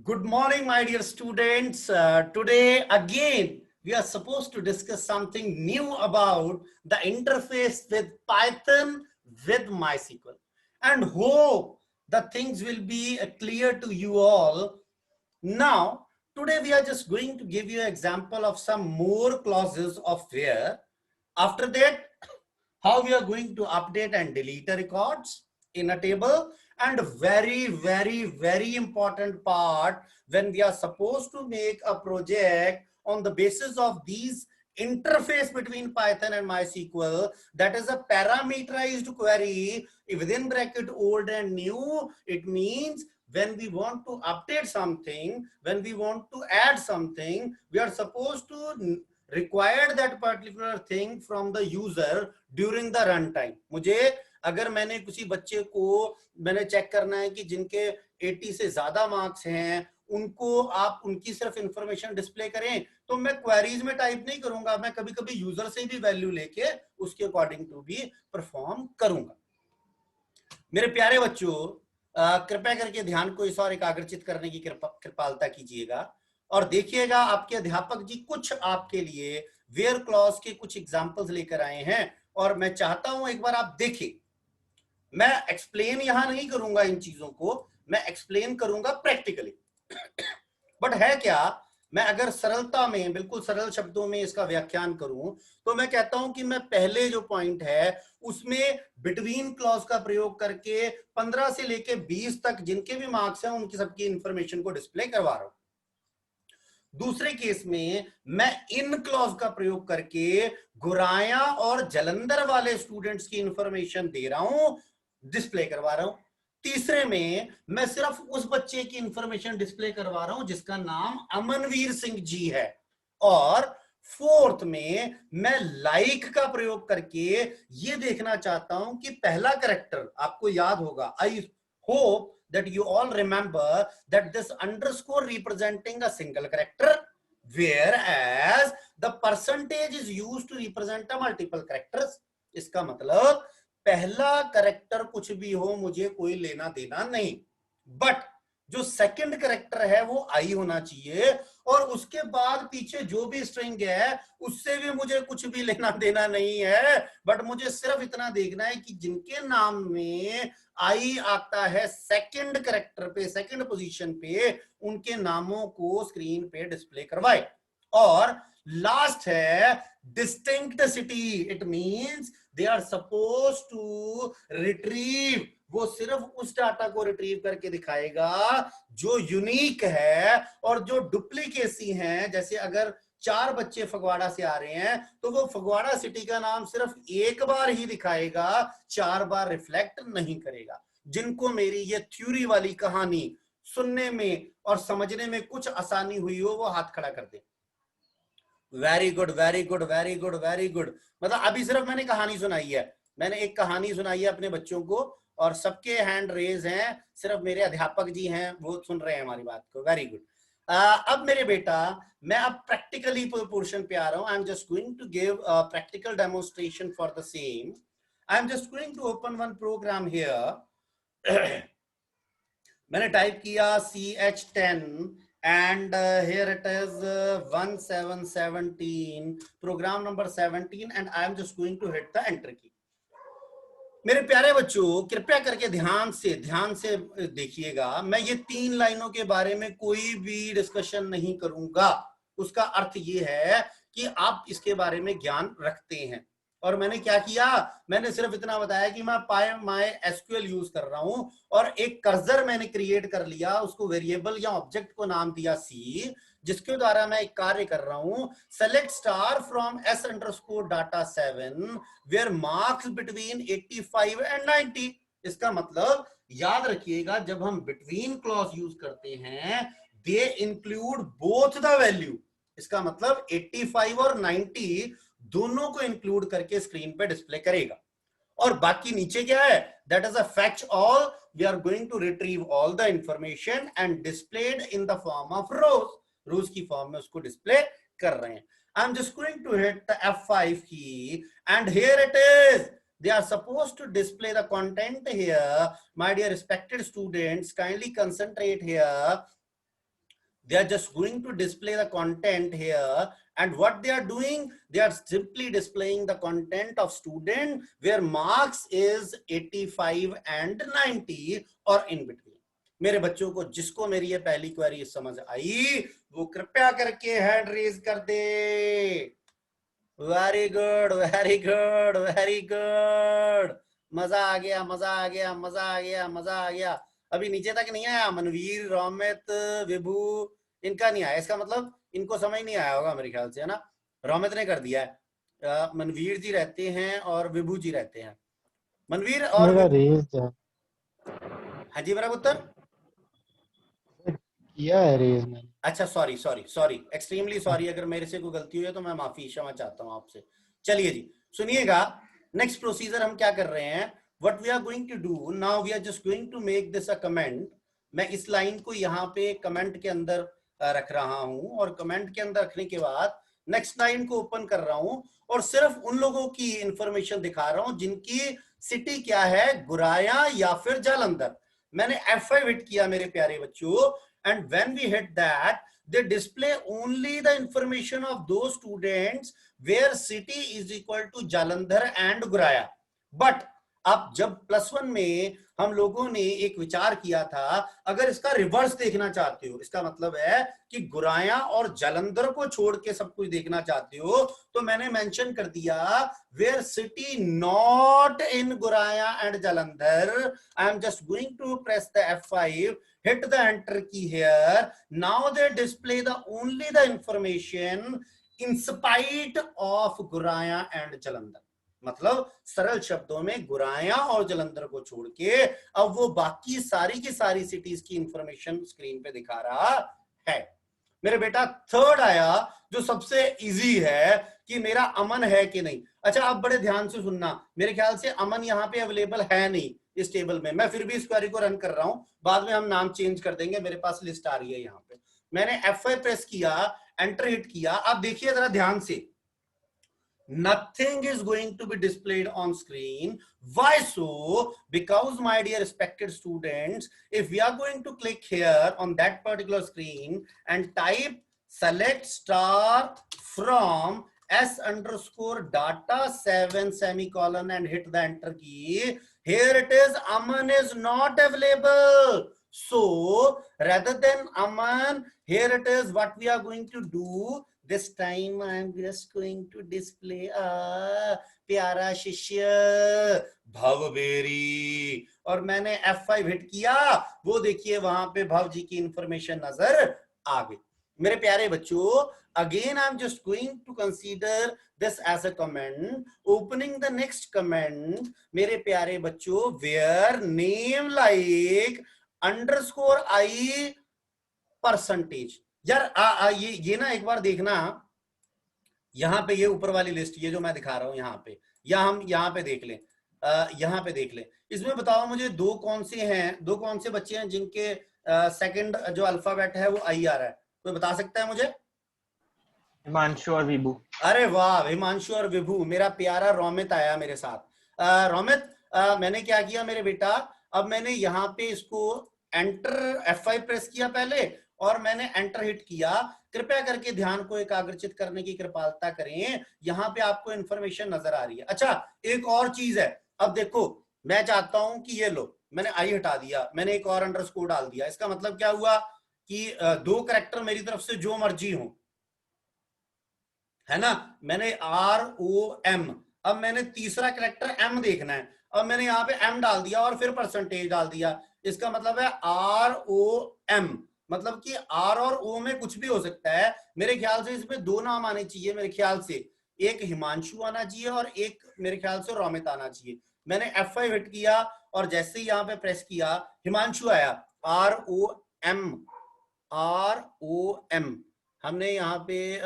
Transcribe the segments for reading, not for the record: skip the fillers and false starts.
Good morning, my dear students. Today, again, we are supposed to discuss something new about the interface with Python with MySQL. And hope the things will be clear to you all. Now, today we are just going to give you an example of some more clauses of where. After that, how we are going to update and delete the records in a table, and very important part, when we are supposed to make a project on the basis of these interface between Python and MySQL, that is a parameterized query within bracket old and new. It means when we want to update something, when we want to add something, we are supposed to require that particular thing from the user during the run time. मुझे अगर मैंने किसी बच्चे को मैंने check करना है कि जिनके 80 से ज्यादा मार्क्स हैं, उनको आप उनकी सिर्फ इंफॉर्मेशन डिस्प्ले करें, तो मैं क्वेरीज में टाइप नहीं करूंगा, मैं कभी कभी यूजर से भी वैल्यू लेके उसके अकॉर्डिंग टू भी परफॉर्म करूंगा. मेरे प्यारे बच्चों, कृपया करके ध्यान को इस और एकाग्रचित करने की कृपालता कीजिएगा और देखिएगा आपके अध्यापक जी कुछ आपके लिए वेयर क्लॉज के कुछ एग्जांपल्स लेकर आए हैं और मैं चाहता हूं एक बार आप देखें. मैं एक्सप्लेन यहां नहीं करूंगा इन चीजों को, मैं एक्सप्लेन करूंगा प्रैक्टिकली. बट है क्या, मैं अगर सरलता में, बिल्कुल सरल शब्दों में इसका व्याख्यान करूं तो मैं कहता हूं कि मैं पहले जो पॉइंट है उसमें बिटवीन क्लॉज का प्रयोग करके 15 से लेके 20 तक जिनके भी मार्क्स हैं उनकी सबकी इंफॉर्मेशन को डिस्प्ले करवा रहा हूं. दूसरे केस में मैं इन क्लॉज का प्रयोग करके गुराया और जलंधर वाले स्टूडेंट्स की इंफॉर्मेशन दे रहा हूं, डिस्प्ले करवा रहा हूं. तीसरे में मैं सिर्फ उस बच्चे की इंफॉर्मेशन डिस्प्ले करवा रहा हूं जिसका नाम अमनवीर सिंह जी है. और फोर्थ में मैं लाइक का प्रयोग करके ये देखना चाहता हूं कि पहला कैरेक्टर, आपको याद होगा, I hope that you all remember that this underscore representing a single character, whereas the percentage is used to represent a multiple characters. इसका मतलब पहला कैरेक्टर कुछ भी हो मुझे कोई लेना देना नहीं, बट जो सेकंड कैरेक्टर है वो आई होना चाहिए और उसके बाद पीछे जो भी स्ट्रिंग है उससे भी मुझे कुछ भी लेना देना नहीं है, बट मुझे सिर्फ इतना देखना है कि जिनके नाम में आई आता है सेकंड कैरेक्टर पे, सेकंड पोजीशन पे, उनके नामों को स्क्रीन पे डिस्प्ले करवाए. और लास्ट है distinct city. It means they are suppose to retrieve, वो सिर्फ उस डाटा को रिट्रीव करके दिखाएगा जो यूनिक है, और जो डुप्लीकेसी है, जैसे अगर 4 बच्चे फगवाड़ा से आ रहे हैं तो वो फगवाड़ा सिटी का नाम सिर्फ एक बार ही दिखाएगा, 4 बार रिफ्लेक्ट नहीं करेगा. जिनको मेरी ये थ्योरी वाली कहानी सुनने में और समझने में कुछ आसानी हुई हो वो हाथ खड़ा कर दे. Very good very good very good very good. मतलब अभी सिर्फ मैंने कहानी सुनाई है, मैंने एक कहानी सुनाई है अपने बच्चों को और सबके हैंड रेज हैं, सिर्फ मेरे अध्यापक जी हैं वो सुन रहे हैं हमारी बात को. Very good. अब मेरे बेटा, मैं अब प्रैक्टिकली पोर्शन पे आ रहा हूं. I am just going to give practical demonstration for the same. I am just going to open one program here. मैंने टाइप किया CH10 and here it is 1717, program number 17, and I am just going to hit the enter key. मेरे प्यारे बच्चों, कृपया करके ध्यान से देखिएगा. मैं ये 3 लाइनों के बारे में कोई भी डिस्कशन नहीं करूंगा. उसका अर्थ ये है कि आप इसके बारे में ज्ञान रखते हैं. और मैंने क्या किया, मैंने सिर्फ इतना बताया कि मैं MySQL यूज कर रहा हूं और एक कर्सर मैंने क्रिएट कर लिया, उसको वेरिएबल या ऑब्जेक्ट को नाम दिया C, जिसके द्वारा मैं एक कार्य कर रहा हूं, select star from S_data7 where marks between 85 and 90. इसका मतलब याद रखिएगा, जब हम बिटवीन क्लॉज यूज करते हैं they include both the value. इसका मतलब 85 और 90 दोनों को इंक्लूड करके स्क्रीन पे डिस्प्ले करेगा. और बाकी नीचे क्या है, that is a fact all. We are going to retrieve all the information and displayed in the form of rows. Rows की फॉर्म में उसको डिस्प्ले कर रहे हैं. I am just going to hit the F5 key and here it is. They are supposed to display the content here. My dear respected students, kindly concentrate here. They are just going to display the content here, and what they are doing, they are simply displaying the content of student where marks is 85 and 90 or in between. मेरे बच्चों को जिसको मेरी ये पहली query समझ आई वो कृपया करके हैंड रेज कर दे। Very good, very good, very good. मजा आ गया, मजा आ गया, मजा आ गया, मजा आ गया। अभी नीचे तक नहीं आया, मनवीर, रोमित, विभू, इनका नहीं आया। इसका मतलब इनको समझ नहीं आया होगा मेरे ख्याल से, है ना। रोमित ने कर दिया है, मनवीर जी रहते हैं और विभू जी रहते हैं। मनवीर और मेरा रेज है। हाँ जी मेरा पुत्र, किया है रेज मैंने। अच्छा sorry sorry sorry, extremely sorry, अगर मेरे से कोई गलती हुई है तो मैं माफी क्षमा चाहता हूं आपसे। चलिए जी सुनिएगा, नेक्स्ट प्रोसीजर हम क्या कर रहे हैं, what we are going to do now, we are just going to make this a comment. मैं इस लाइन को यहाँ पे कमेंट के अंदर रख रहा हूं, और कमेंट के अंदर रखने के बाद नेक्स्ट लाइन को ओपन कर रहा हूं, और सिर्फ उन लोगों की इंफॉर्मेशन दिखा रहा हूं जिनकी सिटी क्या है, गुराया या फिर जालंधर। मैंने F5 हिट किया मेरे प्यारे बच्चों, and when we hit that, they display only the information of those students where city is equal to Jalandhar and Guraya. But अब जब +1 में हम लोगों ने एक विचार किया था, अगर इसका रिवर्स देखना चाहते हो, इसका मतलब है कि गुराया और जालंधर को छोड़ के सब कुछ देखना चाहते हो, तो मैंने मेंशन कर दिया where city not in Guraya and Jalandhar. I am just going to press the F5, hit the enter key here. Now they display only the information in spite of Guraya and Jalandhar. मतलब सरल शब्दों में गुराया और जलंधर को छोड़ के अब वो बाकी सारी की सारी सिटीज की इंफॉर्मेशन स्क्रीन पे दिखा रहा है। मेरे बेटा थर्ड आया जो सबसे इजी है कि मेरा अमन है कि नहीं। अच्छा आप बड़े ध्यान से सुनना, मेरे ख्याल से अमन यहाँ पे अवेलेबल है नहीं इस टेबल में, मैं फिर भी इस क्वेरी को रन कर रहा हूं, बाद में हम नाम चेंज कर देंगे। मेरे पास लिस्ट आ रही है यहाँ पे, मैंने F5 प्रेस किया, एंटर हिट किया। आप देखिए जरा ध्यान से, nothing is going to be displayed on screen. Why so? Because my dear respected students, if we are going to click here on that particular screen and type select star from S_data 7 semicolon and hit the enter key, here it is, Aman is not available. So rather than Aman, here it is, what we are going to do, this time I am just going to display a प्यारा शिष्य भवबेरी, और मैंने F5 hit किया, वो देखिए वहां पे भव जी की इंफॉर्मेशन नजर आ गई। मेरे प्यारे बच्चों, again I'm just going to consider this as a comment. Opening the next comment, मेरे प्यारे बच्चों, where name like _I %। यार ये ना एक बार देखना, यहाँ पे ये ऊपर वाली लिस्ट, ये जो मैं दिखा रहा हूं यहाँ पे, या हम यहाँ पे देख लें, यहाँ पे देख लें। इसमें बताओ मुझे दो कौन से बच्चे हैं जिनके सेकंड जो अल्फाबेट है वो आई आ रहा है, कोई बता सकता है मुझे? हिमांशु और विभू। अरे वाह, हिमांशु और विभू। मेरा प्यारा रोमित आया मेरे साथ। रोमित, मैंने क्या किया मेरे बेटा, अब मैंने यहाँ पे इसको एंटर F5 प्रेस किया पहले, और मैंने एंटर हिट किया। कृपया करके ध्यान को एकाग्रचित करने की कृपालता करें, यहाँ पे आपको इंफॉर्मेशन नजर आ रही है। अच्छा एक और चीज है, अब देखो मैं चाहता हूं कि ये लो, मैंने आई हटा दिया, मैंने एक और अंडरस्कोर डाल दिया। इसका मतलब क्या हुआ कि दो कैरेक्टर मेरी तरफ से जो मर्जी हो, है ना। मैंने ROM, अब मैंने तीसरा कैरेक्टर M देखना है, अब मैंने यहाँ पे M डाल दिया और फिर परसेंटेज डाल दिया। इसका मतलब है ROM, मतलब कि R और O में कुछ भी हो सकता है। मेरे ख्याल से इसमें दो नाम आने चाहिए, मेरे ख्याल से एक हिमांशु आना चाहिए और एक मेरे ख्याल से रोमित आना चाहिए। मैंने F5 हिट किया और जैसे ही यहाँ पे प्रेस किया हिमांशु आया, ROM। हमने यहाँ पे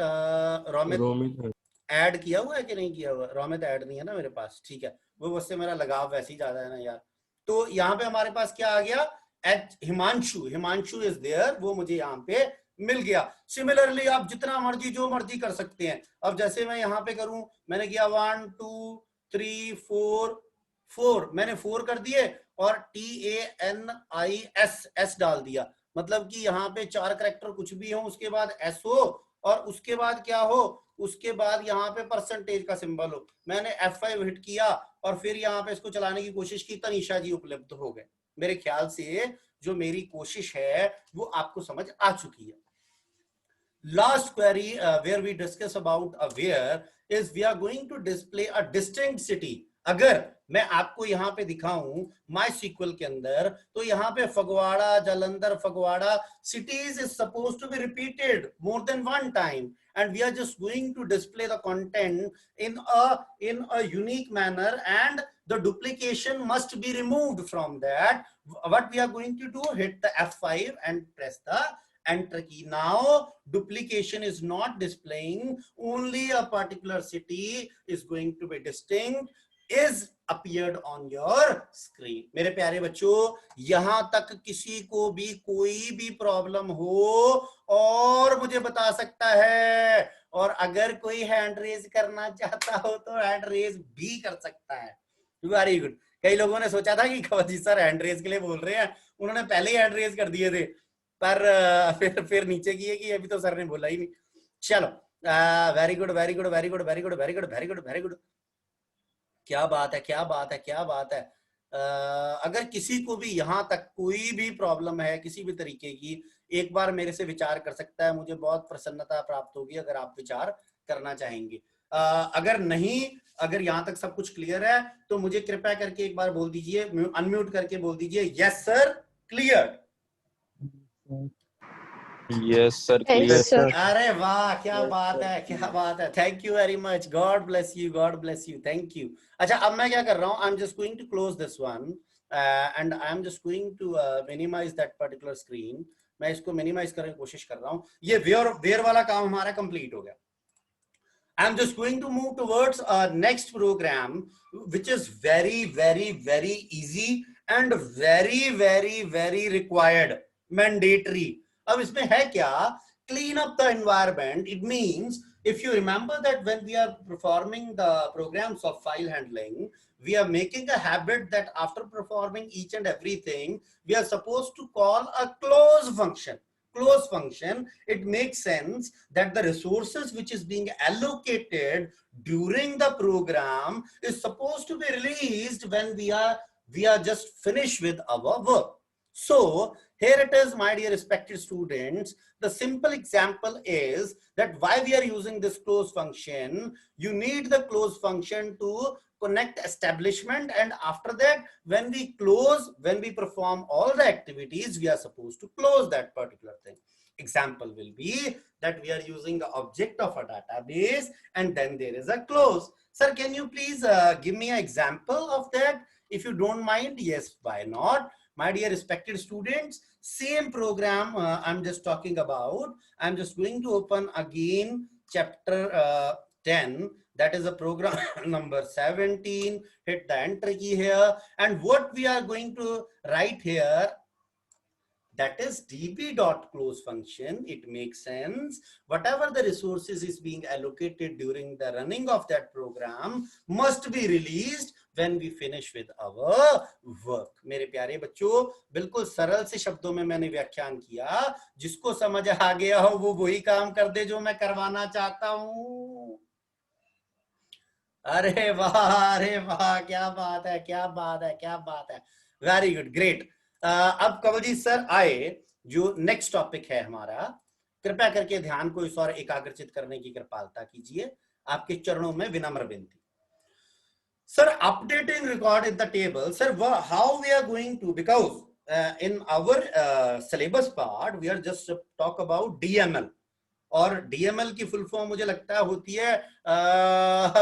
रोमित ऐड किया हुआ है कि नहीं किया हुआ? रोमित ऐड नहीं है ना मेरे पास, ठीक है, वो उससे मेरा लगाव वैसे ही ज्यादा है ना यार। तो यहाँ पे हमारे पास क्या आ गया, हिमांशु इज देयर, वो मुझे यहाँ पे मिल गया। सिमिलरली आप जितना मर्जी जो मर्जी कर सकते हैं। अब जैसे मैं यहाँ पे करूं, मैंने किया 1 2 3 4, मैंने 4 कर दिए और TANIS डाल दिया। मतलब कि यहाँ पे 4 कैरेक्टर कुछ भी हो, उसके बाद एस हो और उसके बाद क्या हो, उसके बाद यहाँ पे परसेंटेज का सिंबल हो। मैंने F5 हिट किया और फिर यहाँ पे इसको चलाने की कोशिश की, तनीषा जी उपलब्ध हो गए। मेरे ख्याल से जो मेरी कोशिश है वो आपको समझ आ चुकी है। Last query where we discuss about a where is we are going to display a distinct city. अगर मैं आपको यहाँ पे दिखाऊं MySQL के अंदर, तो यहाँ पे Phagwara, Jalandhar, Phagwara cities is supposed to be repeated more than one time, and we are just going to display the content in a unique manner, and the duplication must be removed from that. What we are going to do, hit the F5 and press the enter key. Now duplication is not displaying, only a particular city is going to be distinct, is appeared on your screen. मेरे प्यारे बच्चों, यहां तक किसी को भी कोई भी प्रॉब्लम हो और मुझे बता सकता है, और अगर कोई हैंड रेज करना चाहता हो तो हैंड रेज भी कर सकता है। Very good. कई लोगों ने सोचा था कि कवजी सर हैंड रेज के लिए बोल रहे हैं, उन्होंने पहले ही हैंड रेज कर दिए थे, पर फिर नीचे किए कि अभी तो सर ने बोला ही नहीं। चलो, very good very good very good very good very good very good very good, क्या बात है क्या बात है क्या बात है। अगर किसी को भी यहां तक कोई भी प्रॉब्लम है किसी भी तरीके की, एक बार मेरे से विचार कर सकता है, मुझे बहुत प्रसन्नता प्राप्त होगी अगर आप विचार करना चाहेंगे। अगर नहीं, अगर यहां तक सब कुछ क्लियर है तो मुझे कृपया करके एक बार बोल दीजिए, अनम्यूट करके बोल दीजिए yes sir clear. Yes, sir. Clear. Yes, sir. अरे वाह, क्या बात है क्या बात है, thank you very much, God bless you, God bless you, thank you. अच्छा, अब मैं क्या कर रहा हूँ, I am just going to close this one and I am just going to minimize that particular screen. मैं इसको मिनिमाइज करने की कोशिश कर रहा हूँ। ये वेयर वाला काम हमारा कंप्लीट हो गया। I am just going to move towards our next program, which is very, very, very easy and very, very, very required, mandatory. अब इसमें है क्या? Clean up the environment. It means, if you remember that when we are performing the programs of file handling, we are making a habit that after performing each and everything, we are supposed to call a close function. Close function, it makes sense that the resources which is being allocated during the program is supposed to be released when we are just finished with our work. So here it is, my dear respected students. The simple example is that why we are using this close function. You need the close function to connect establishment, and after that when we close, when we perform all the activities, we are supposed to close that particular thing. Example will be that we are using the object of a database and then there is a close. Sir, can you please give me an example of that if you don't mind? Yes, why not? My dear respected students, same program I'm just talking about. I'm just going to open again chapter 10. That is a program number 17. Hit the enter key here. And what we are going to write here, that is db.close function. It makes sense. Whatever the resources is being allocated during the running of that program must be released when we finish with our work. मेरे प्यारे बच्चों, बिल्कुल सरल से शब्दों में मैंने व्याख्यान किया। जिसको समझ आ गया हो वो वही काम कर दे जो मैं करवाना चाहता हूँ। अरे वाह, क्या बात है क्या बात है क्या बात है, वेरी गुड, ग्रेट। अब कवलजीत सर आए, जो नेक्स्ट टॉपिक है हमारा, कृपया करके ध्यान को इस और एकाग्रचित करने की कृपालता कीजिए, आपके चरणों में विनम्र विनती। Sir, updating record in the table, sir how we are going to, because in our syllabus part we are just talk about DML, और डीएमएल की फुल फॉर्म मुझे लगता है होती है,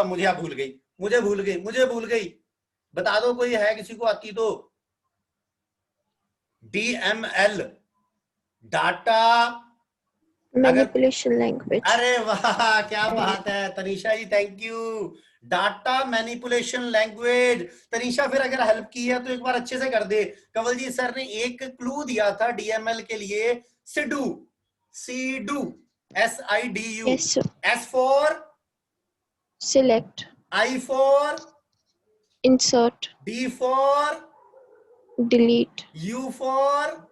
मुझे भूल गई, बता दो कोई है किसी को आती तो। DML, data manipulation language. अरे वाह, क्या बात है Tanisha ji, thank you. Data manipulation language. Tanisha फिर अगर हेल्प की है तो एक बार अच्छे से कर दे। कंवल जी सर ने एक क्लू दिया था डीएमएल के लिए, सिडू, SIDU, Yes, sir. S for Select, I for insert, D for delete, U for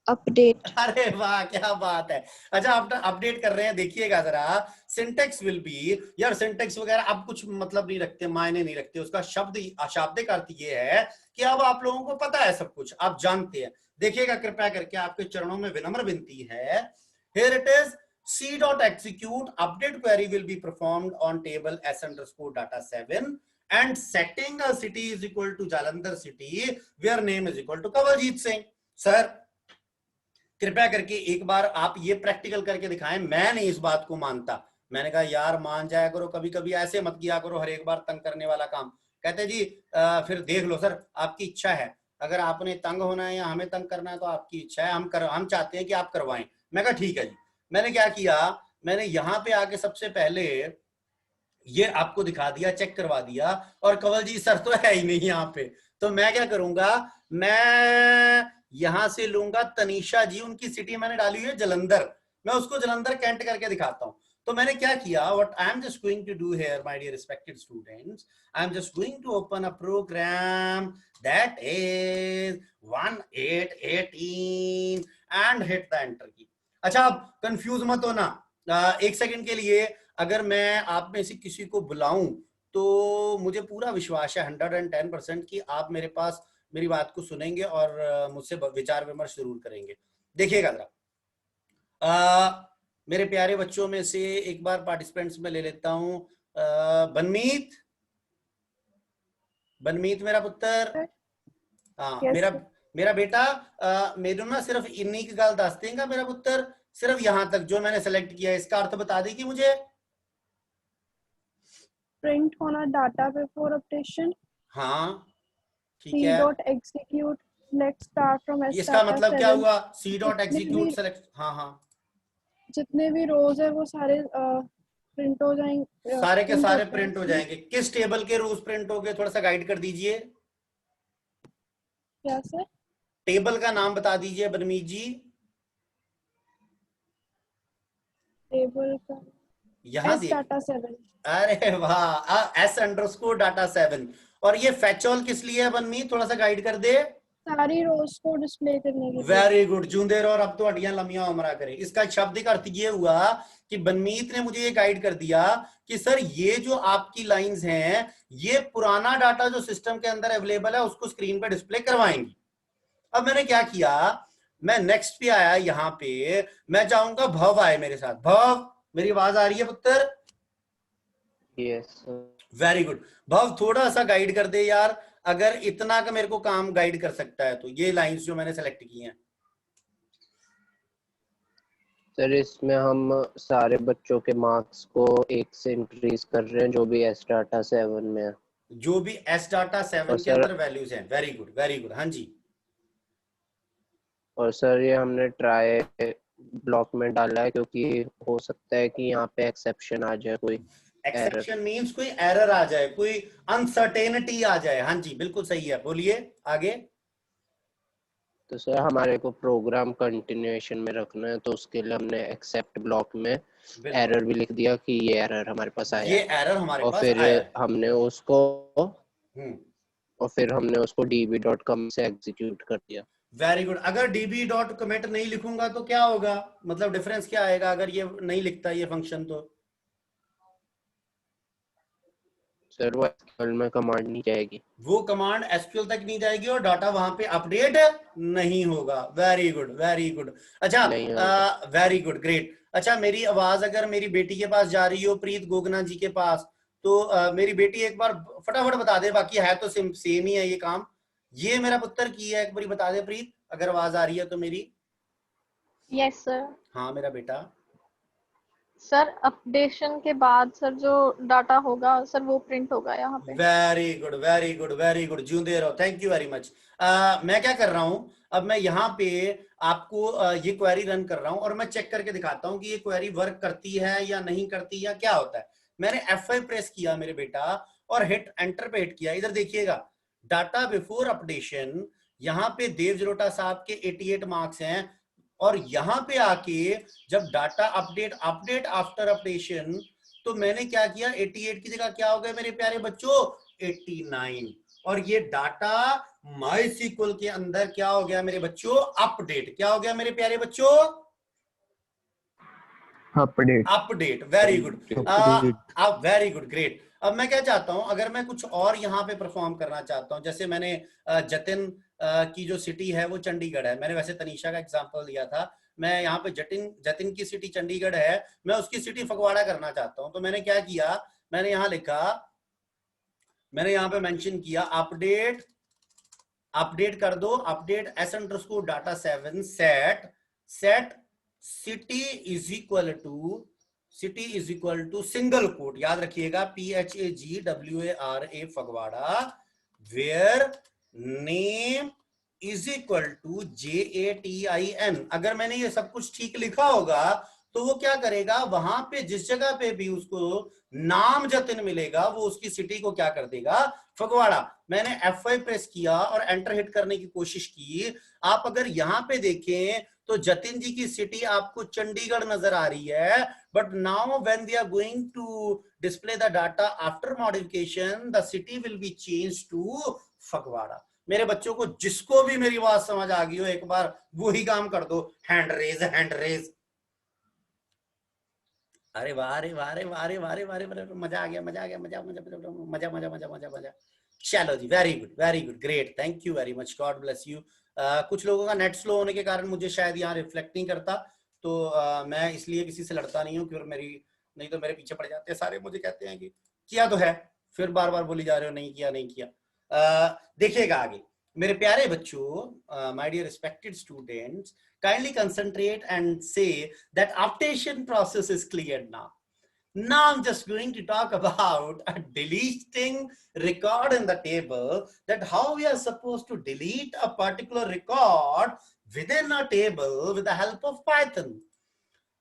update, अरे वाह क्या बात है। अच्छा आप अपडेट कर रहे हैं, देखिएगा जरा। सिंटेक्स विल बी, यार सिंटेक्स वगैरह अब कुछ मतलब नहीं रखते, मायने नहीं रखते, उसका शब्द अशाब्दिक अर्थ ये है कि अब आप लोगों को पता है सब कुछ, आप जानते हैं। देखिएगा कृपया करके, आपके चरणों में विनम्र विनती है। Here it is, c.execute update query will be performed on table s_data7 and setting a city is equal to Jalandhar city where name is equal to Kanwaljit Singh। Sir कृपया करके एक बार आप ये प्रैक्टिकल करके दिखाएं, मैं नहीं इस बात को मानता। मैंने कहा यार मान जाया करो, कभी कभी ऐसे मत किया करो हर एक बार तंग करने वाला काम। कहते जी फिर देख लो सर, आपकी इच्छा है, अगर आपने तंग होना है या हमें तंग करना है तो आपकी इच्छा है, हम चाहते हैं कि आप करवाएं। मैं कहा ठीक है जी। मैंने क्या किया, मैंने यहाँ पे आके सबसे पहले ये आपको दिखा दिया, चेक करवा दिया, और कंवल जी सर तो है ही नहीं यहाँ पे। तो मैं क्या करूंगा, मैं यहां से लूंगा तनीषा जी, उनकी सिटी मैंने डाली हुई है जलंधर, मैं उसको जलंधर कैंट करके दिखाता हूं। तो मैंने क्या किया, what I am just going to do here my dear respected students, I am just going to open a program that is 1818 and hit the enter key. अच्छा आप कंफ्यूज मत होना एक सेकंड के लिए, अगर मैं आप में से किसी को बुलाऊं तो मुझे पूरा विश्वास है 110% कि आप मेरे पास मेरी बात को सुनेंगे और मुझसे विचार विमर्श जरूर करेंगे। देखिएगा जरा, मेरे प्यारे बच्चों में से एक बार पार्टिसिपेंट्स में ले लेता हूं। बनमीत, बनमीत मेरा पुत्र, हाँ Yes, मेरा sir. मेरा बेटा, मेरे ना सिर्फ इन्हीं की गल दस देगा मेरा पुत्र, सिर्फ यहां तक जो मैंने सेलेक्ट किया है इसका अर्थ बता देगी मुझे। Print होना data before updation. हाँ ठीक C है, dot execute. Let's start from S इसका data मतलब क्या 7. हुआ, सी डॉट जितने एग्जीक्यूट भी सेलेक्ट, हाँ हाँ जितने भी रोज है वो सारे प्रिंट हो जाएंगे, सारे के प्रिंट सारे होते हैं प्रिंट हो इसमें। जाएंगे। किस टेबल के रोज प्रिंट हो गए, थोड़ा सा गाइड कर दीजिए, क्या सर? टेबल का नाम बता दीजिए बनमीत जी। टेबल का यहाँ S देख, data 7. अरे वाह, s_data7। और ये फैच ऑल किस लिए है बनमीत, थोड़ा सा गाइड कर दे। सारी रोज को डिस्प्ले करने के लिए। वेरी गुड, जूंदे रहो और अब तो हड्डियां लंबियां उमरा करें। इसका शाब्दिक अर्थ ये हुआ कि बनमीत ने मुझे ये गाइड कर दिया कि सर ये जो आपकी लाइंस हैं ये पुराना डाटा जो सिस्टम के अंदर अवेलेबल है उसको स्क्रीन पे डिस्प्ले करवाएंगी। अब मैंने क्या किया, मैं नेक्स्ट पे आया, यहाँ पे मैं चाहूंगा भव आए मेरे साथ। भव मेरी आवाज आ रही है पुत्र? Yes very good. भव थोड़ा सा गाइड कर दे यार, अगर इतना का मेरे को काम गाइड कर सकता है तो, ये लाइंस जो मैंने सेलेक्ट की हैं। सर इसमें हम सारे बच्चों के मार्क्स को 1 से इंक्रीज कर रहे हैं जो भी एस डाटा 7 में है। जो भी s_data7 के सर अंदर वैल्यूज हैं। वेरी गुड वेरी गुड, हाँ जी। और सर ये हमने ट्राई ब्लॉक में डाला है क्योंकि हो सकता है कि यहाँ पे एक्सेप्शन आ जाए, कोई एरर। एक्सेप्शन मींस कोई एरर आ जाए, कोई अनसर्टेनिटी आ जाए। हाँ जी बिल्कुल सही है, बोलिए आगे। तो सर हमारे को प्रोग्राम कंटिन्यूएशन में रखना है तो उसके लिए हमने एक्सेप्ट ब्लॉक में एरर भी लिख दिया कि ये एरर हमारे पास आया ये है। एरर हमारे और पास फिर आया है। हमने उसको db.com से एग्जीक्यूट कर दिया। Very good. अगर db.commit नहीं लिखूंगा तो क्या होगा, मतलब डिफरेंस क्या आएगा अगर ये नहीं लिखता ये फंक्शन? तो सर वो एसक्यूएल में कमांड नहीं जाएगी, वो कमांड एसक्यूएल तक नहीं जाएगी और डाटा वहां पे अपडेट नहीं होगा। Very good very good. अच्छा नहीं होगा। Very good great. अच्छा मेरी आवाज अगर मेरी बेटी के पास जा रही हो, प्रीत गोगना जी के पास, तो मेरी बेटी एक बार फटाफट बता दे, बाकी है तो सेम ही है ये काम। ये मेरा पुत्र की है, एक बार बता दे प्रीत अगर आवाज आ रही है तो मेरी। Yes sir. हाँ मेरा बेटा। सर अपडेशन के बाद सर जो डाटा होगा सर वो प्रिंट होगा यहाँ पे। Very good very good very good, जिंदे रहो, थैंक यू वेरी मच। मैं क्या कर रहा हूं, अब मैं यहाँ पे आपको ये क्वेरी रन कर रहा हूं और मैं चेक करके दिखाता हूं कि ये क्वेरी वर्क करती है या नहीं करती या क्या होता है। मैंने F5 प्रेस किया मेरे बेटा और हिट एंटर पे हिट किया। इधर देखिएगा, डाटा बिफोर अपडेशन, यहाँ पे देव जरोटा साहब के 88 मार्क्स हैं, और यहाँ पे आके जब डाटा अपडेट आफ्टर अपडेशन, तो मैंने क्या किया, 88 की जगह क्या हो गया मेरे प्यारे बच्चों, 89। और ये डाटा MySQL के अंदर क्या हो गया मेरे बच्चों, अपडेट। क्या हो गया मेरे प्यारे बच्चों, अपडेट। वेरी गुड, आप वेरी गुड, ग्रेट। अब मैं क्या चाहता हूं, अगर मैं कुछ और यहाँ पे परफॉर्म करना चाहता हूं, जैसे मैंने जतिन की जो सिटी है वो चंडीगढ़ है, मैंने वैसे तनीषा का एग्जांपल दिया था, मैं यहाँ पे जतिन की सिटी चंडीगढ़ है, मैं उसकी सिटी फगवाड़ा करना चाहता हूं, तो मैंने क्या किया, मैंने यहाँ लिखा, मैंने यहाँ पे मेंशन किया अपडेट कर दो, update s_data7 set city is equal to single quote, याद रखिएगा PHAGWARA Phagwara, where name is equal to JATIN। अगर मैंने ये सब कुछ ठीक लिखा होगा तो वो क्या करेगा, वहां पे जिस जगह पे भी उसको नाम जतिन मिलेगा वो उसकी सिटी को क्या कर देगा, फगवाड़ा। मैंने F5 प्रेस किया और एंटर हिट करने की कोशिश की। आप अगर यहाँ पे देखें तो जतिन जी की सिटी आपको चंडीगढ़ नजर आ रही है, but now when we are going to display the data after modification the city will be change to Phagwara. मेरे बच्चों को जिसको भी मेरी बात समझ आ गई हो एक बार वही काम कर दो, हैंड रेज। अरे वाह, अरे वाह, अरे वाह, अरे वाह, अरे वाह, अरे वाह, मजा आ गया, मजा। चलो जी, very good, great, thank you very much, God bless you. कुछ लोगों का नेट स्लो होने के कारण मुझे शायद यहाँ रिफ्लेक्ट नहीं करता, तो मैं इसलिए किसी से लड़ता नहीं हूँ, क्योंकि नहीं तो मेरे पीछे पड़ जाते हैं सारे, मुझे कहते हैं कि किया तो है, फिर बार बार बोली जा रहे हो नहीं किया। देखिएगा आगे मेरे प्यारे बच्चों, my dear respected students, kindly concentrate and say that updation process is cleared now. Now I'm just going to talk about a deleting record in the table, that how we are supposed to delete a particular record within a table with the help of Python.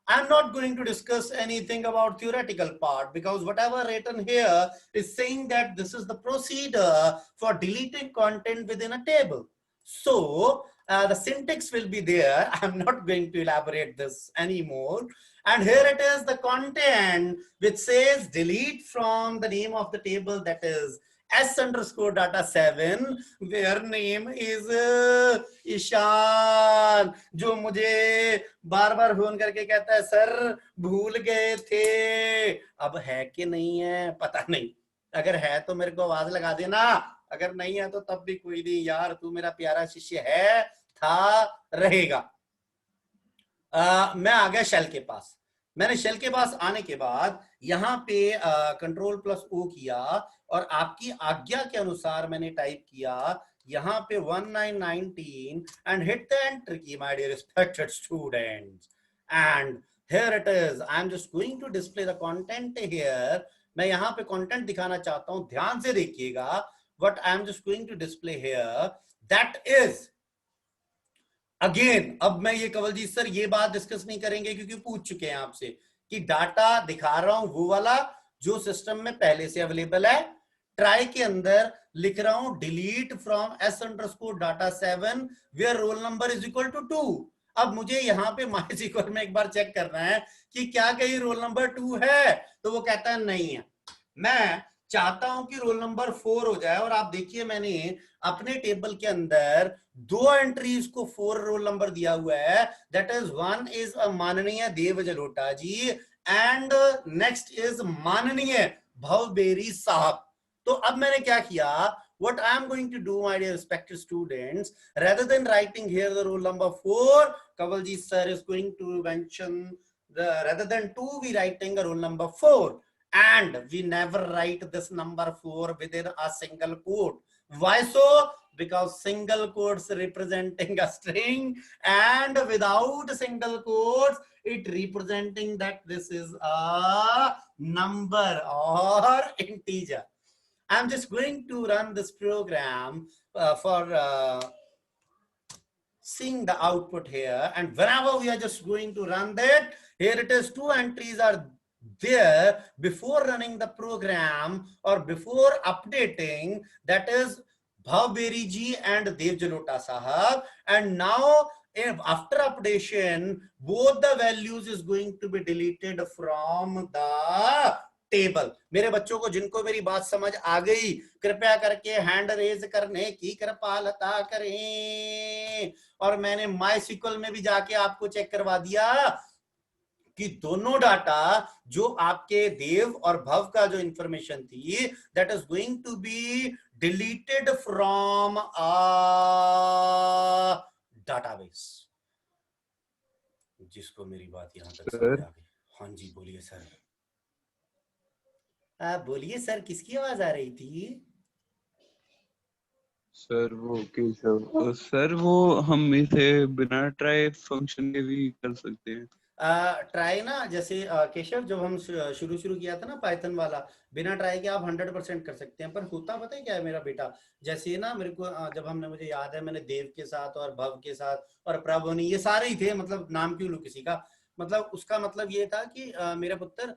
I'm not going to discuss anything about theoretical part, because whatever written here is saying that this is the procedure for deleting content within a table. So the syntax will be there. I'm not going to elaborate this anymore. And here it is, the content which says delete from the name of the table, that is s_data7, where name is Ishan, जो मुझे बार बार phone करके कहता है sir भूल गए थे, अब है कि नहीं है पता नहीं, अगर है तो मेरे को आवाज लगा देना, अगर नहीं है तो तब भी कोई नहीं यार, तू मेरा प्यारा शिष्य है, था, रहेगा। मैं आ गया शेल के पास। मैंने शेल के पास आने के बाद यहाँ पे Ctrl+O किया और आपकी आज्ञा के अनुसार मैंने टाइप किया यहाँ पे 1919 and hit the enter key, my dear respected students. And here it is. I am just going to display the content here. मैं यहाँ पे content दिखाना चाहता हूँ, ध्यान से देखिएगा। What I am just going to display here, that is again, अब मैं ये कंवलजीत सर ये बात डिस्कस नहीं करेंगे क्योंकि पूछ चुके हैं आपसे कि डाटा दिखा रहा हूं वो वाला जो सिस्टम में पहले से अवेलेबल है। ट्राई के अंदर लिख रहा हूं delete from s_data7 where roll number is equal to 2। अब मुझे यहाँ पे MySQL में एक बार चेक करना है कि क्या कहीं रोल नंबर 2 है, तो वो कहता है नहीं है। मैं चाहता हूं कि रोल नंबर 4 हो जाए, और आप देखिए मैंने अपने टेबल के अंदर 2 एंट्रीज को 4 रोल नंबर दिया हुआ है, दैट इज 1 इज माननीय देव जलोटा जी एंड नेक्स्ट इज माननीय भवबेरी साहब। तो अब मैंने क्या किया, what I am going to do, my dear respected students, rather than writing here the roll number 4, Kanwaljit sir is going to mention rather than 2 we writing a roll number 4, and we never write this number 4 within a single quote. Why so? Because single quotes representing a string, and without single quotes it representing that this is a number or integer. I'm just going to run this program for seeing the output here, and whenever we are just going to run that, here it is, 2 entries are there before running the program or before updating, that is Bhavberi ji and Dev Jalota Sahab, and now after updation both the values is going to be deleted from the table. मेरे बच्चों को जिनको मेरी बात समझ आ गई, कृपया करके हैंड रेज करने की कृपालता करें। और मैंने MySQL में भी जाके आपको चेक करवा दिया कि दोनों डाटा जो आपके देव और भव का जो इंफॉर्मेशन थी, that is going to be deleted from a database. जिसको मेरी बात यहां तक समझ आ गई, हाँ जी बोलिए सर। आप बोलिए सर, किसकी आवाज आ रही थी? सर वो केशव सर, वो हम इसे बिना ट्राई फंक्शन के भी कर सकते हैं। ट्राई ना, जैसे केशव जब हम शुरू किया था ना पाइथन वाला, बिना ट्राई के आप 100% कर सकते हैं। पर होता पता है क्या है मेरा बेटा, जैसे ना मेरे को जब हमने, मुझे याद है मैंने देव के साथ और भव के साथ और प्रभुनी, ये सारे ही थे, मतलब नाम क्यों लूं किसी का, मतलब उसका मतलब ये था कि मेरा पुत्र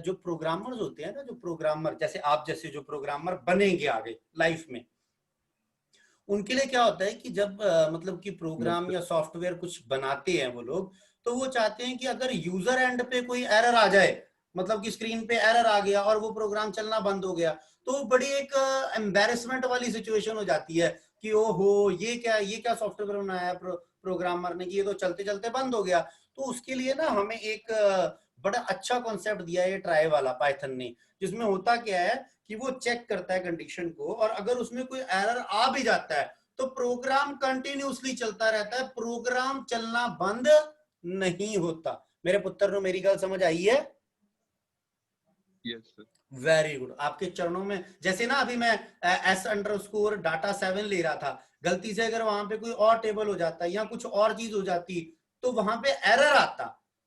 जो प्रोग्रामर्स होते हैं ना, जो प्रोग्रामर जैसे आप जैसे जो प्रोग्रामर बनेंगे आगे लाइफ में, उनके लिए क्या होता है कि जब मतलब कि प्रोग्राम या सॉफ्टवेयर कुछ बनाते हैं वो लोग, तो वो चाहते हैं कि अगर यूजर एंड पे कोई एरर आ जाए, मतलब कि स्क्रीन पे एरर आ गया और वो प्रोग्राम चलना बंद हो गया, तो बड़ी एक एम्बैरेसमेंट वाली सिचुएशन हो जाती है कि ओहो ये क्या सॉफ्टवेयर बनाया है प्रोग्रामर ने कि ये तो चलते चलते बंद हो गया। तो उसके लिए ना हमें एक बड़ा अच्छा कॉन्सेप्ट दिया है ये ट्राई वाला पाइथन ने, जिसमें होता क्या है कि वो चेक करता है कंडीशन को, और अगर उसमें कोई एरर आ भी जाता है तो प्रोग्राम कंटिन्यूअसली चलता रहता है, प्रोग्राम चलना बंद नहीं होता। मेरे पुत्र ने मेरी गल समझ आई है? Yes sir. Very good. आपके चरणों में, जैसे ना अभी मैं S_data7 ले रहा था, गलती से अगर वहां पे कोई और टेबल हो जाता या कुछ और चीज हो जाती तो वहां पे एरर आता,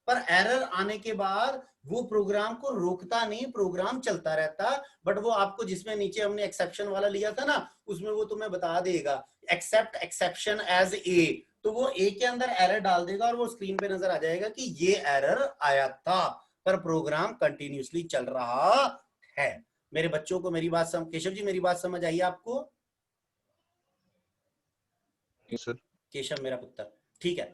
पर एरर आने के बाद वो प्रोग्राम को रोकता नहीं, प्रोग्राम चलता रहता। बट वो आपको जिसमें नीचे हमने एक्सेप्शन वाला लिया था ना, उसमें वो तुम्हें बता देगा एक्सेप्ट एक्सेप्शन एज ए, तो वो ए के अंदर एरर डाल देगा और वो स्क्रीन पे नजर आ जाएगा कि ये एरर आया था, पर प्रोग्राम कंटिन्यूअसली चल रहा है। मेरे बच्चों को मेरी बात केशव जी मेरी बात समझ आई आपको? Yes sir. केशव मेरा पुत्र, ठीक है।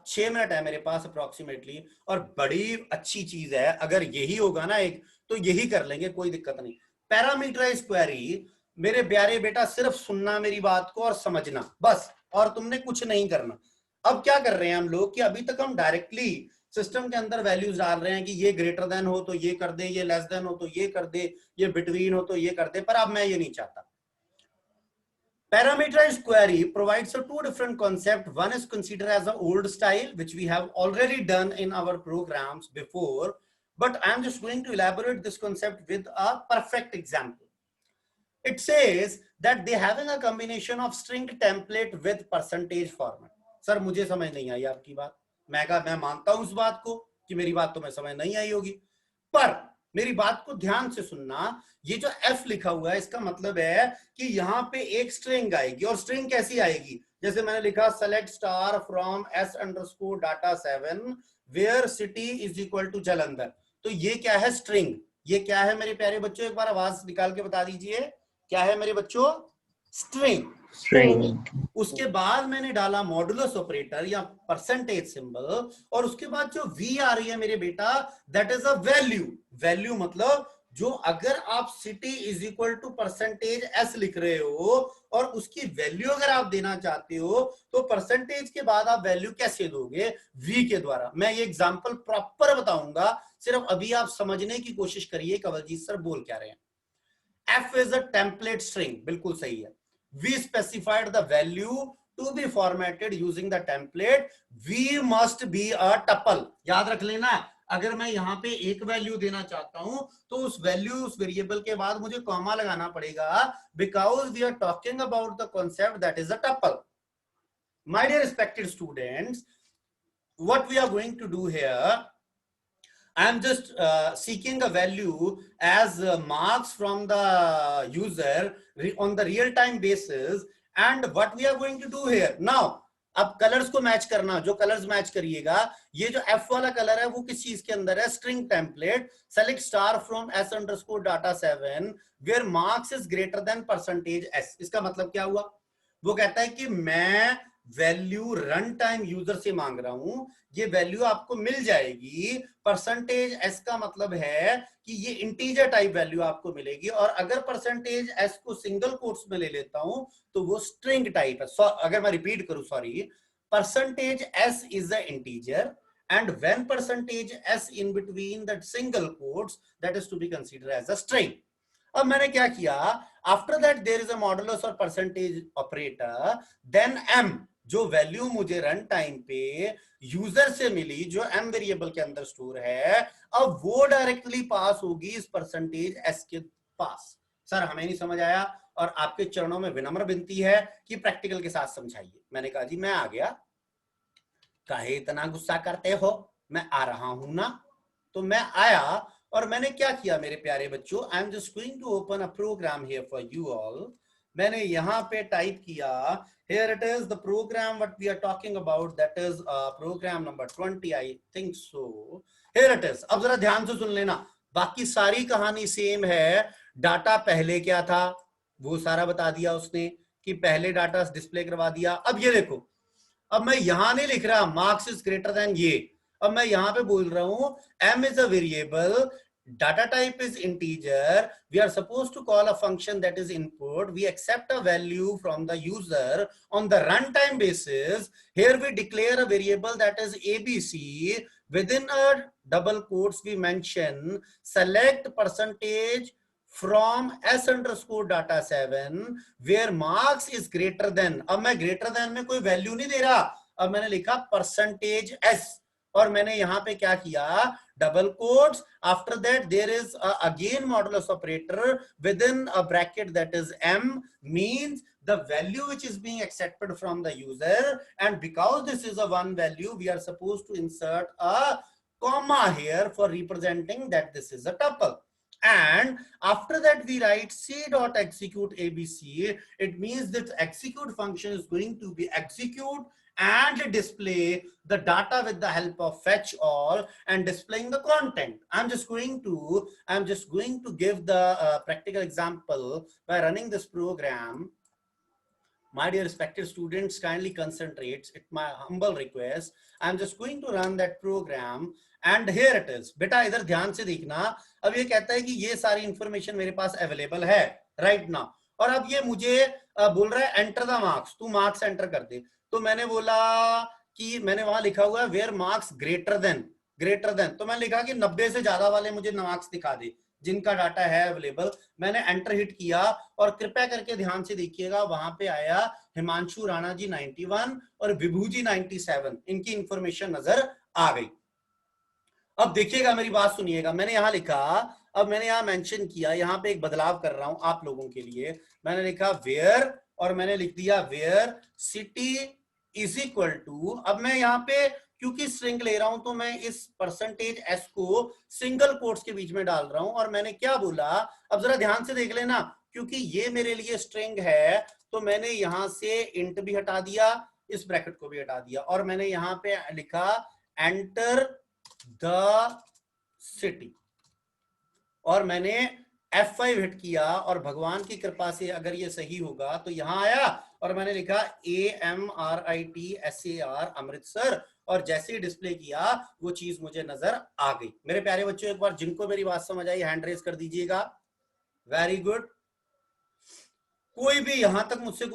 6 मिनट है मेरे पास अप्रोक्सीमेटली, और बड़ी अच्छी चीज है, अगर यही होगा ना एक, तो यही कर लेंगे, कोई दिक्कत नहीं। पैरामीटराइज क्वेरी, मेरे प्यारे बेटा सिर्फ सुनना मेरी बात को और समझना बस, और तुमने कुछ नहीं करना। अब क्या कर रहे हैं हम लोग कि अभी तक हम डायरेक्टली सिस्टम के अंदर वैल्यूज डाल रहे हैं कि ये ग्रेटर देन हो तो ये कर दे, ये लेस देन हो तो ये कर दे, ये बिटवीन हो तो ये कर दे, पर अब मैं ये नहीं चाहता। Parameterized query provides a two different concept. One is considered as an old style, which we have already done in our programs before, but I am just going to elaborate this concept with a perfect example. It says that they having a combination of string template with percentage format. Sir मुझे समझ नहीं आई आपकी बात, मैं मानता हूं उस बात को कि मेरी बात तो मैं समझ नहीं आई होगी, पर मेरी बात को ध्यान से सुनना। ये जो F लिखा हुआ है इसका मतलब है कि यहाँ पे एक स्ट्रिंग आएगी, और स्ट्रिंग कैसी आएगी, जैसे मैंने लिखा select star from S_data7 where city is equal to Jalandhar, तो ये क्या है स्ट्रिंग, ये क्या है मेरे प्यारे बच्चों, एक बार आवाज निकाल के बता दीजिए क्या है मेरे बच्चों, स्ट्रिंग। उसके बाद मैंने डाला मॉडुलस ऑपरेटर या परसेंटेज सिंबल, और उसके बाद जो V आ रही है मेरे बेटा, that is a value. Value मतलब जो अगर आप city is equal to percentage S लिख रहे हो और उसकी वैल्यू अगर आप देना चाहते हो, तो परसेंटेज के बाद आप वैल्यू कैसे दोगे, V के द्वारा। मैं ये एग्जांपल प्रॉपर बताऊंगा, सिर्फ अभी आप समझने की कोशिश करिए कवलजीत सर बोल क्या रहे हैं। F is a template string, बिल्कुल सही है। We specified the value to be formatted using the template. V must be a tuple. याद रख लेना, अगर मैं यहाँ पे एक वैल्यू देना चाहता हूं तो उस वैल्यू, उस वेरिएबल के बाद मुझे कॉमा लगाना पड़ेगा, because we are talking about the concept that is a tuple. My dear respected students, what we are going to do here, I am just seeking a value as marks from the user on the real-time basis, and what we are going to do here now, अब colours को match करना, जो colours match करिएगा, ये जो F वाला colour है वो किस चीज के अंदर है, string template, select star from S_data7 where marks is greater than percentage S। इसका मतलब क्या हुआ, वो कहता है कि मैं वैल्यू रन टाइम यूजर से मांग रहा हूं, ये वैल्यू आपको मिल जाएगी। परसेंटेज एस का मतलब है कि ये इंटीजर टाइप वैल्यू आपको मिलेगी, और अगर परसेंटेज एस को सिंगल कोट्स में ले लेता हूं तो वो स्ट्रिंग टाइप है। अगर मैं रिपीट करूं, sorry, percentage s is the integer, and when percentage s in between that single quotes, that is to be considered as a string. अब मैंने क्या किया, after that there is a modulus और percentage operator, then m, जो value मुझे run time पे user से मिली, जो m वेरिएबल के अंदर स्टोर है, अब वो डायरेक्टली पास होगी इस परसेंटेज s के पास। सर हमें नहीं समझ आया, और आपके चरणों में विनम्र विनती है कि प्रैक्टिकल के साथ समझाइए। मैंने कहा जी मैं आ गया, काहे इतना गुस्सा करते हो, मैं आ रहा हूं ना। तो मैं आया और मैंने क्या किया मेरे प्यारे बच्चों, I am just going to open a program here for you all. मैंने यहाँ पे टाइप किया, here it is the program what we are talking about, that is program number 20 I think so, here it is। अब जरा ध्यान से सुन लेना, बाकी सारी कहानी सेम है। डाटा पहले क्या था वो सारा बता दिया उसने, कि पहले डाटा डिस्प्ले करवा दिया। अब ये देखो, अब मैं यहां नहीं लिख रहा मार्क्स इज ग्रेटर देन ये, अब मैं यहां पे बोल रहा हूं m is a variable, data type is integer, we are supposed to call a function that is input, we accept a value from the user on the runtime basis, here we declare a variable that is abc, within a double quotes we mention select percentage from s underscore data 7 where marks is greater than। अब मैं greater than में कोई value नहीं दे रहा, अब मैंने लिखा percentage s, और मैंने यहां पे क्या किया, double quotes, after that there is again modulus operator within a bracket that is m, means the value which is being accepted from the user, and because this is a one value we are supposed to insert a comma here for representing that this is a tuple. And after that we write c dot execute abc, it means that execute function is going to be execute and display the data with the help of fetch all and displaying the content. I'm just going to give the practical example by running this program. My dear respected students, kindly concentrate. It's my humble request. I'm just going to run that program and here it is. बेटा इधर ध्यान से देखना, अब ये कहता है कि ये सारी इंफॉर्मेशन मेरे पास अवेलेबल है राइट नाउ, और अब ये मुझे बोल रहा है एंटर द मार्क्स, तू मार्क्स एंटर कर दे। तो मैंने बोला कि मैंने वहां लिखा हुआ है वेयर मार्क्स ग्रेटर देन, तो मैंने लिखा कि 90 से ज्यादा वाले मुझे मार्क्स दिखा दे जिनका डाटा है अवेलेबल। मैंने एंटर हिट किया और कृपया करके ध्यान से देखिएगा, वहां पे आया हिमांशु राणा जी 91 और विभू जी 97, इनकी इंफॉर्मेशन नजर आ गई। अब देखिएगा मेरी बात सुनिएगा, मैंने यहां लिखा, अब मैंने यहां मेंशन किया, यहां पे एक बदलाव कर रहा हूं आप लोगों के लिए। मैंने लिखा वेयर और मैंने लिख दिया where city is equal to, अब मैं यहाँ पे क्योंकि स्ट्रिंग ले रहा हूं तो मैं इस परसेंटेज एस को सिंगल कोट्स के बीच में डाल रहा हूं, और मैंने क्या बोला, अब जरा ध्यान से देख लेना, क्योंकि ये मेरे लिए स्ट्रिंग है तो मैंने यहां से इंट भी हटा दिया, इस ब्रैकेट को भी हटा दिया, और मैंने यहां पे लिखा एंटर द सिटी, और मैंने F5 हिट किया, और भगवान की कृपा से अगर ये सही होगा तो यहां आया और मैंने लिखा AMRITSAR अमृतसर, और जैसे ही डिस्प्ले किया वो चीज मुझे नजर आ गई। मेरे प्यारे बच्चों, एक बार जिनको मेरी बात समझ आई हैंड रेज कर दीजिएगा। Very good. कोई भी यहां तक मुझसे